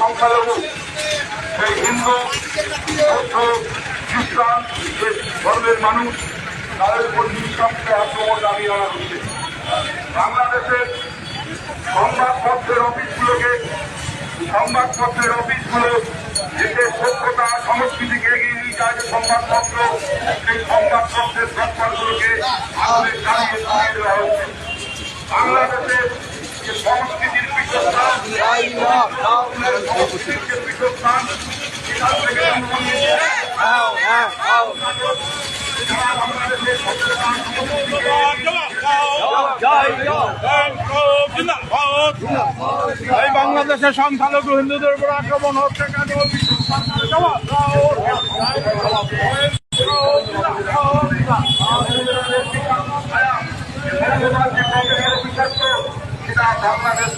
সংখ্যালঘু সেই হিন্দু বৌদ্ধ খ্রিস্টান যে ধর্মের মানুষ তাদের উপর নিঃশব্দে আক্রমণ চালিয়ে আনা হচ্ছে। বাংলাদেশের সংবাদপত্রের অফিসগুলো দেশের সভ্যতা সংস্কৃতিকে এগিয়ে নিয়ে যায় যে সংবাদপত্র, সেই সংবাদপত্রের দপ্তরগুলোকে আগুনে জ্বালিয়ে ধরিয়ে দেওয়া হচ্ছে। বাংলাদেশের যে সংস্কৃতির পীঠস্থান, সংস্কৃতির যে পীঠস্থান সেখান থেকে এই বাংলাদেশের সংখ্যালঘু হিন্দুদের উপর আক্রমণ হচ্ছে কেন? বাংলাদেশ